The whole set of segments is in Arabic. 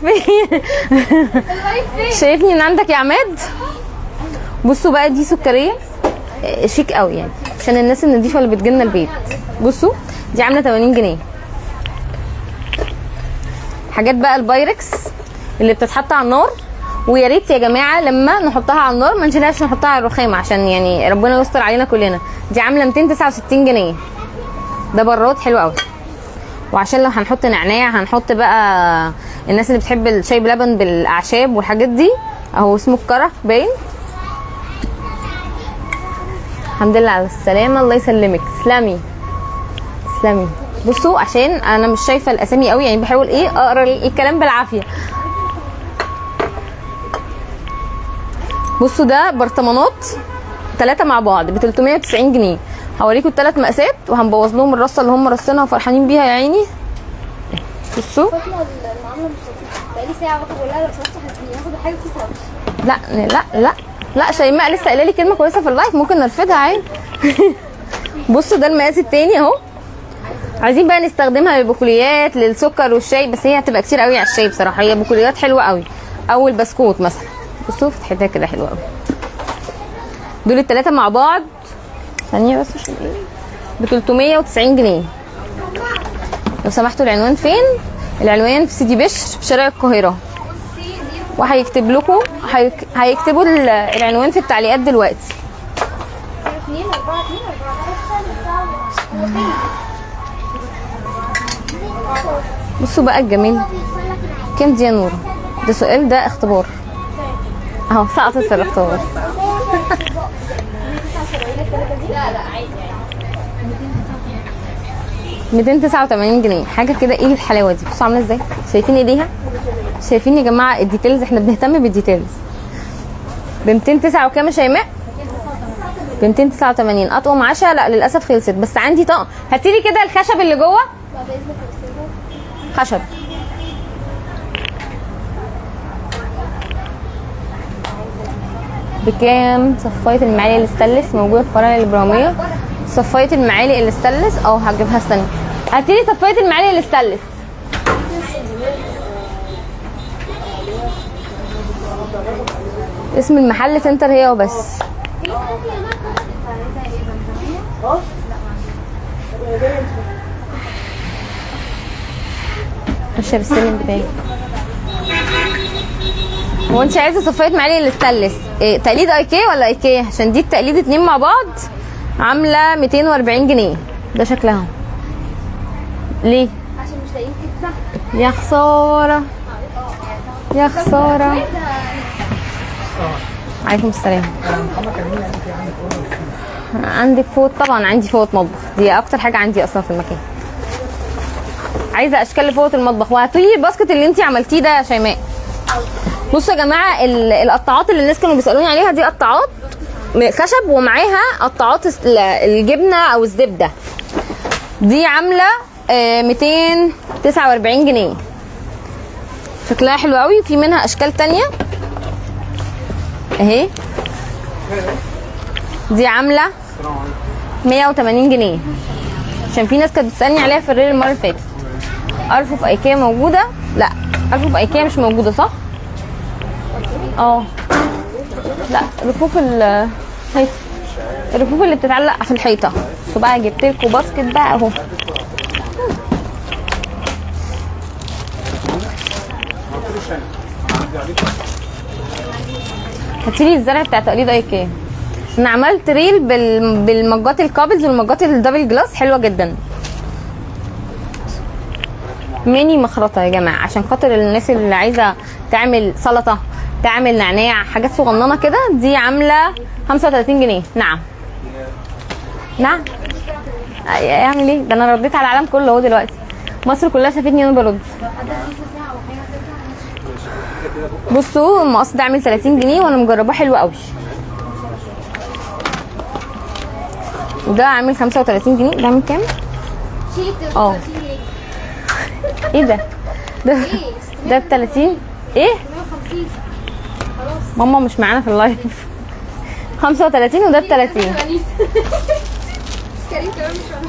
فين؟ شايفني من عندك يا عماد؟ بصوا بقى دي سكريه شيك قوي يعني عشان الناس النضيفه اللي بتجيلنا البيت. بصوا دي عامله 80 جنيه. حاجات بقى البايركس اللي بتتحط على النار، ويا ريت يا جماعه لما نحطها على النار ما نشيلهاش نحطها على الرخامه عشان يعني ربنا يستر علينا كلنا. دي عامله 269 جنيه. ده براد حلو قوي. وعشان لو هنحط نعناع هنحط بقى الناس اللي بتحب الشاي بلبن بالاعشاب والحاجات دي اهو اسمه الكرك باين. الحمد لله على السلامه. الله يسلمك. تسلمي تسلمي. بصوا عشان انا مش شايفه الاسامي قوي يعني بحاول اقرا الكلام بالعافيه. بصوا ده برطمانات 3 مع بعض ب 390 جنيه. هوريكم ال3 مقاسات وهنبوظ لهم الرصه اللي هم رصينها وفرحانين بيها يا عيني. بصوا المعامله مش لطيفه. بقالي ساعه بقول لها لو سمحتي هاخد حاجه في ساعه. لا لا لا لا شيماء لسه قايله لي كلمه كويسه في اللايف ممكن نرفضها عادي. بصوا ده المقاس التاني اهو. عايزين بقى نستخدمها للبقوليات للسكر والشاي بس هي هتبقى كتير قوي على الشاي بصراحه. هي بقوليات حلوه قوي او البسكوت مثلا. بصوا فتحتها كده حلوه قوي. دول ال3 مع بعض ثانيه بس عشان ايه ب 390 جنيه. لو سمحتوا العنوان فين؟ العنوان في سيدي بشر في شارع القاهره. وهيكتب لكم هيكتبوا العنوان في التعليقات دلوقتي. بصوا بقى الجميل. كام دي يا نور؟ ده سؤال ده اختبار اهو سقطت في الاختبار. لا لا عادي 289 جنيه. حاجه كده ايه الحلاوه دي؟ بصوا عامله ازاي؟ شايفين ايديها؟ شايفين يا جماعه الديتيلز؟ احنا بنهتم بالديتيلز. ب 209 وكام يا شيماء؟ ب 289. اطقم 10 لا للاسف خلصت بس عندي طقم. هاتي لي كده الخشب اللي جوه. خشب بكام؟ صفايه المعالق الاستانلس موجوده في الفرع الابراهيميه. صفايه المعالق الاستانلس هجيبها استنى. هاتي لي صفايه المعالق الاستانلس. اسم المحل سنتر هي وبس. ماشيه بالسلم بتاعي. هو انت عايزه صفايه معالق الاستانلس إيه تقليد ايكيا ولا ايكيا؟ عشان دي التقليد 2 مع بعض عامله 240 جنيه. ده شكلها ليه؟ عشان مش لاقيين كده. يا خساره يا خساره. عليكم السلام. عندك فوط؟ طبعا عندي فوط مطبخ. دي اكتر حاجه عندي اصلا في المكان. عايزه اشكال فوط المطبخ. وهاتولي الباسكت اللي انت عملتيه ده يا شيماء. بصوا يا جماعه القطاعات اللي الناس كانوا بيسالوني عليها دي قطاعات خشب ومعاها قطاعات الجبنه او الزبده. دي عامله 249 جنيه. شكلها حلو قوي. في منها اشكال تانية اهي. دي عامله 180 جنيه عشان في ناس كانت بتسالني عليها في الريل المره اللي فاتت. ارفف ايكيا موجوده؟ لا ارفف ايكيا مش موجوده صح؟ لا رفوف الرفوف اللي بتتعلق في الحيطه. بصوا بقى جبت لكم باسكت بقى اهو. هاتيلي الزرع بتاع تقليد ايكيا. انا عملت ريل بالمجات الكابلز والمجات الدبل جلاس حلوه جدا. ميني مخرطه يا جماعه عشان خاطر الناس اللي عايزه تعمل سلطه تعمل نعناع حاجات صغننه كده. دي عامله 35 جنيه. نعم اعمل ايه؟ ده انا رديت على العالم كله اهو دلوقتي. مصر كلها شافتني وانا برد. بصوا المقص ده عامل 30 جنيه وانا مجرباه حلو قوي. وده عامل 35 جنيه. ده عامل كام؟ ايه ده ب 30 ايه؟ 150 خلاص. ماما مش معانا في اللايف. 35 وده ب 30.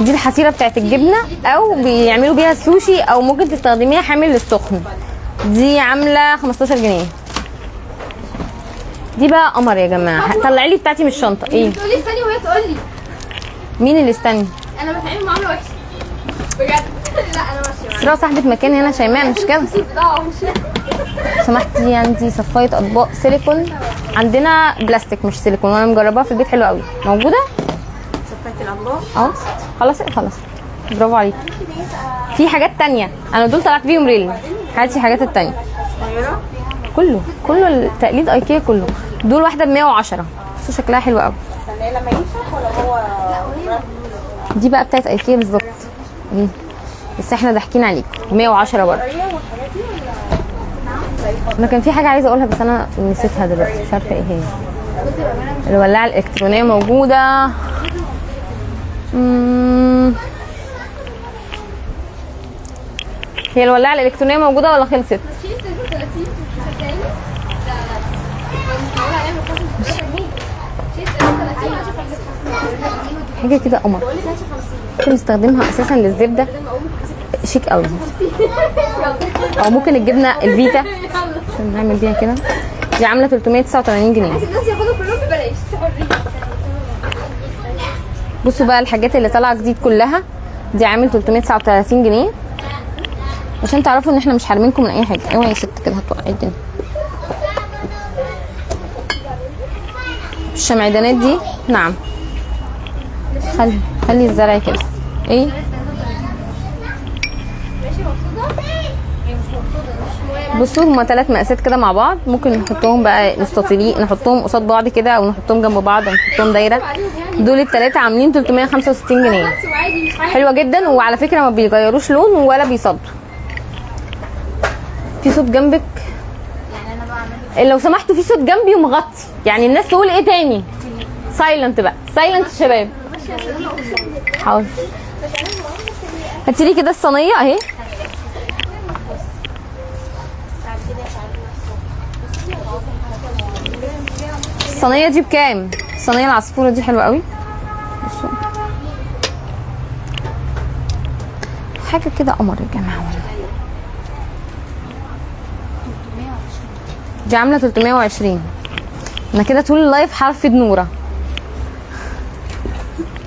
دي الحصيره بتاعت الجبنه او بيعملوا بيها السوشي او ممكن تستخدميها حامل للسخن. دي عامله 15 جنيه. دي بقى قمر يا جماعه. طلعي لي بتاعتي من الشنطه. ايه تقول لي استني وهي تقول لي مين اللي استني؟ انا بتعامل معامله وحشه بجد. لا انا ماشيه اسراء صاحبه مكان هنا شيماء مش كده؟ سمحتي عندي صفايه اطباق سيليكون، عندنا بلاستيك مش سيليكون وانا مجرباها في البيت حلوه قوي. موجوده صفايه الاطباق اهو. خلاص برافو عليكي. في حاجات تانية انا دول طلعت بيهم ريل. هاتي الحاجات التانية صغيره. كله التقليد ايكيا كله. دول واحده ب 110 بس شكلها حلو قوي. استنى لما ينشف ولا هو دي بقى بتاعت ايكيا بالظبط. ايه بس احنا ضاحكين عليكم. 110 برضه. انا كان في حاجه عايزه اقولها بس انا نسيتها دلوقتي مش عارفه ايه هي. الولاعه الالكترونيه موجوده. هي الولاعه الالكترونيه موجوده ولا خلصت؟ حاجه كده قمر ممكن نستخدمها اساسا للزبده. شيك قوي. او ممكن الجبنه الفيتا عشان نعمل بيها كده. دي عامله 389 جنيه. الناس ياخدوا كلهم ببلاش. بصوا بقى الحاجات اللي طالعه جديد كلها. دي عامل 339 جنيه عشان تعرفوا ان احنا مش حارمينكم من اي حاجه. اوعي يا ست كده هتوقعي الدنيا. الشمعدانات دي نعم. خلي الزرع كده. ايه بصوا هما 3 مقاسات كده مع بعض. ممكن نحطهم بقى مستطيلين، نحطهم قصاد بعض كده او نحطهم جنب بعض او نحطهم دايره. دول الثلاثه عاملين 365 جنيه. حلوه جدا وعلى فكره ما بيغيروش لون ولا بيصدوا. في صوت جنبك لو سمحتوا. في صوت جنبي ومغطي يعني الناس تقول ايه تاني. سايلنت بقى سايلنت يا شباب. حاضر. هاتي لي كده الصينيه اهي. الصينيه دي بكام؟ الصينيه العصفوره دي حلوه قوي. بصوا حاجه كده قمر يا جماعه. دي عامله 320. انا كده طول اللايف حرف نوره.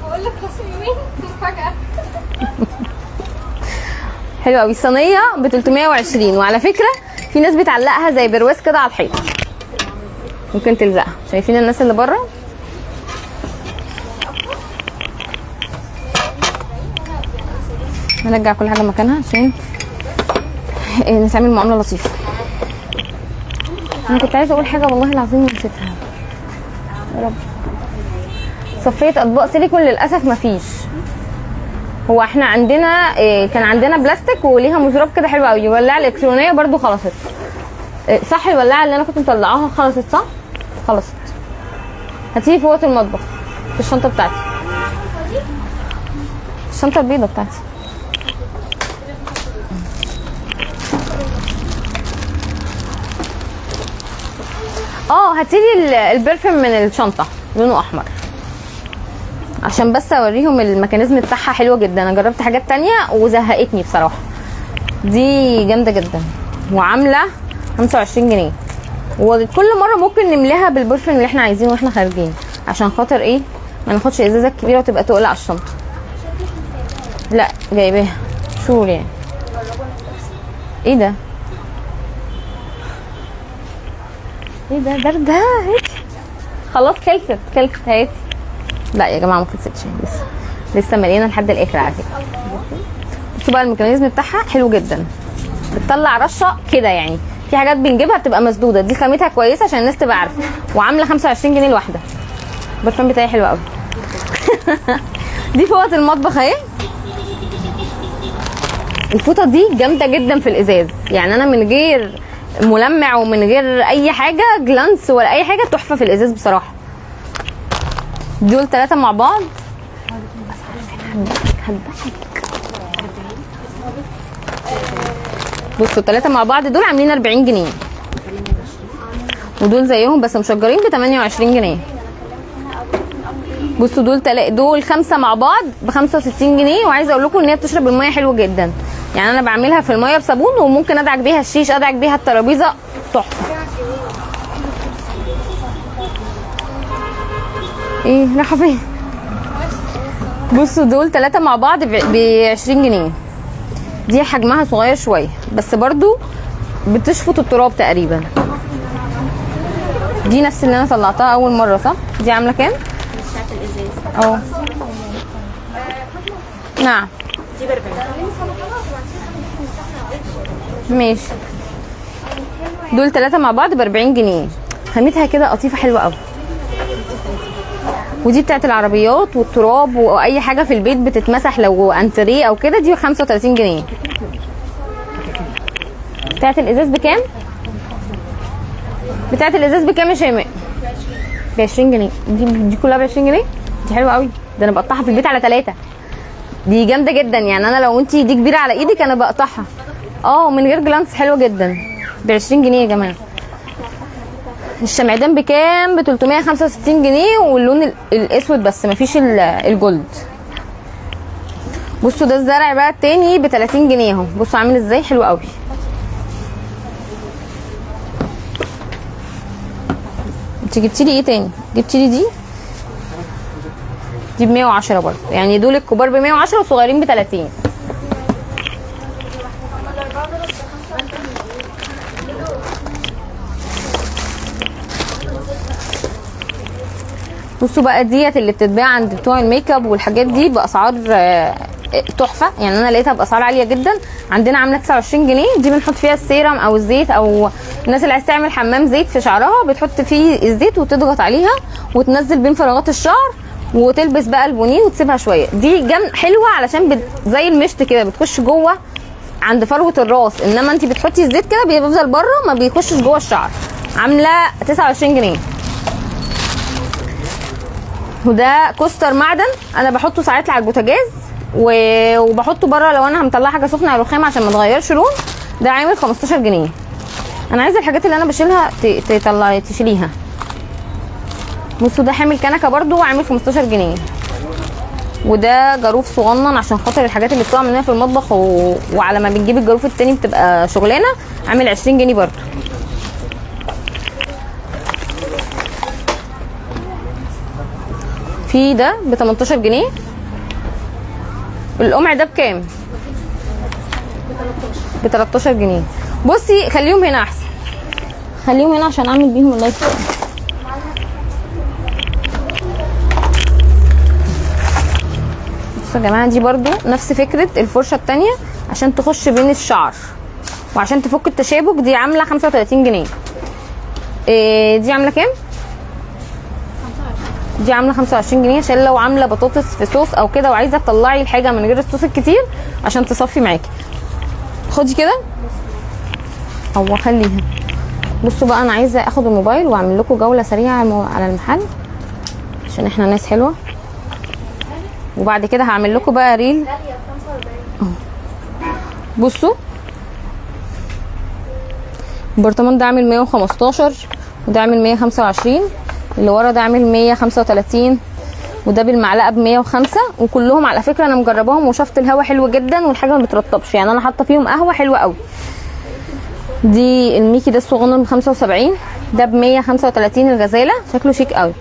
بقول لك خصم يومين فجاه. حلوه قوي. الصينيه ب 320 وعلى فكره في ناس بتعلقها زي برواز كده على الحيط. ممكن تلزقها. شايفين الناس اللي بره؟ نرجع كل حاجه مكانها عشان نتعامل معامله لطيفه. انا كنت عايزه اقول حاجه والله العظيم ونسيتها يا رب. صفيه اطباق سيليكون للاسف مفيش. هو احنا عندنا كان عندنا بلاستيك وليها مزراب كده حلو قوي. الولاعه الالكترونيه برضو خلصت. صح الولاعه اللي انا كنت مطلعاها خلصت صح؟ خلصت. هاتيلي فوط المطبخ في الشنطه بتاعتي. الشنطه البيضه بتاعتي. هاتيلي البرفيوم من الشنطه لونه احمر عشان بس اوريهم الميكانيزم بتاعها. حلوه جدا. انا جربت حاجات تانية وزهقتني بصراحه. دي جامده جدا وعامله 25 جنيه. وكل مره ممكن نملاها بالبرفيوم اللي احنا عايزينه واحنا خارجين عشان خاطر ايه ما ناخدش ازازه كبيره وتبقى تقل على الشنطه. لا جايباها شور يعني. ايه ده ده هاتي. خلاص خلصت هاتي. لا يا جماعه ما خلصتش لسه مليانه لحد الاخر على فكره. بصوا بقى الميكانيزم بتاعها حلو جدا. بتطلع رشه كده يعني. في حاجات بنجيبها بتبقى مسدوده. دي خامتها كويسه عشان الناس تبقى عارفه. وعامله 25 جنيه الواحده. البرفان بتاعي حلو قوي. دي فوطه المطبخ اهي. الفوطه دي جامده جدا في الازاز يعني. انا من غير ملمع ومن غير اي حاجه جلانس ولا اي حاجه تحفه في الازاز بصراحه. دول 3 مع بعض. بصوا 3 مع بعض دول عاملين 40 جنيه. ودول زيهم بس مشجرين ب 28 جنيه. بصوا دول 5 مع بعض ب 65 جنيه. وعايزه اقول لكم ان هي بتشرب الميه حلو جدا. يعني انا بعملها في الميه بصابون، وممكن ادعك بيها الشيش، ادعك بيها الترابيزه، تحفه. ايه رايحه فين؟ بصوا دول 3 مع بعض ب 20 جنيه. دي حجمها صغير شويه بس برضو بتشفط التراب تقريبا. دي نفس اللي انا طلعتها اول مره صح؟ دي عامله كام؟ بتاعت الازاز اه نعم دي ب 40. ماشي. دول 3 مع بعض ب 40 جنيه. خامتها كده قطيفه حلوه قوي. ودي بتاعت العربيات والتراب واي حاجه في البيت بتتمسح لو انتريه او كده، دي ب 35 جنيه. بتاعت الازاز بكام؟ بتاعت الازاز بكام يا شيماء؟ ب 20 جنيه. دي كلها ب 20 جنيه. دي حلوه قوي، ده انا بقطعها في البيت على 3. دي جامده جدا، يعني انا لو انتي دي كبيره على ايدك انا بقطعها من غير جلانس. حلوه جدا ب 20 جنيه يا جماعه. الشمعدان بكام؟ ب 365 جنيه، واللون الاسود بس مفيش الجولد. بصوا ده الزرع بقى التاني ب 30 جنيه اهو. بصوا عامل ازاي، حلو قوي. انت جبتي لي ايه تاني؟ جبتي لي دي ب 110 برضه، يعني دول الكبار ب 110 والصغيرين ب 30. بصوا بقى ديت اللي بتتباع عند بتوع الميك اب والحاجات دي باسعار تحفه، يعني انا لقيتها باسعار عاليه جدا. عندنا عامله 29 جنيه. دي بنحط فيها السيرم او الزيت، او الناس اللي عايز تعمل حمام زيت في شعرها بتحط فيه الزيت وتضغط عليها وتنزل بين فراغات الشعر وتلبس بقى البونيه وتسيبها شويه. دي حلوه علشان زي المشط كده بتخش جوه عند فروه الراس، انما انت بتحطي الزيت كده بيفضل بره ما بيخشش جوه الشعر. عامله 29 جنيه. وده كوستر معدن، انا بحطه ساعات على البوتاجاز وبحطه بره لو انا مطلعه حاجه سخنه على الرخام عشان ما تغيرش لون. ده عامل 15 جنيه. انا عايزه الحاجات اللي انا بشيلها تشيليها. بصوا ده حامل كنكه برده وعامل 15 جنيه. وده جاروف صغنن عشان خاطر الحاجات اللي بتقع مننا في المطبخ وعلى ما بنجيب الجاروف التاني بتبقى شغلانه. عامل 20 جنيه برده. في ده ب 18 جنيه. القمع ده بكام؟ ب 13 جنيه. بصي خليهم هنا احسن، خليهم هنا عشان اعمل بيهم اللايف. بصوا يا جماعه دي برضو نفس فكره الفرشه التانيه عشان تخش بين الشعر وعشان تفك التشابك. دي عامله 35 جنيه. دي عامله كام؟ دي عامله 25 جنيه عشان لو عامله بطاطس في صوص او كده وعايزه تطلعي الحاجه من غير الصوص الكتير عشان تصفي معاكي. خدي كده او خليها. بصوا بقى انا عايزه اخد الموبايل واعمل لكم جوله سريعه على المحل عشان احنا ناس حلوه، وبعد كده هعمل لكم بقى ريل. بصوا البرطمان ده عامل 115 وده عامل 125. اللي ورا ده عامل 135 وده بالمعلقه ب 105. وكلهم على فكره انا مجرباهم وشفت الهوا حلو جدا والحاجه ما بترطبش، يعني انا حاطه فيهم قهوه حلوه قوي. دي الميكي ده الصغنن ب 75. ده ب 135 الغزاله، شكله شيك قوي.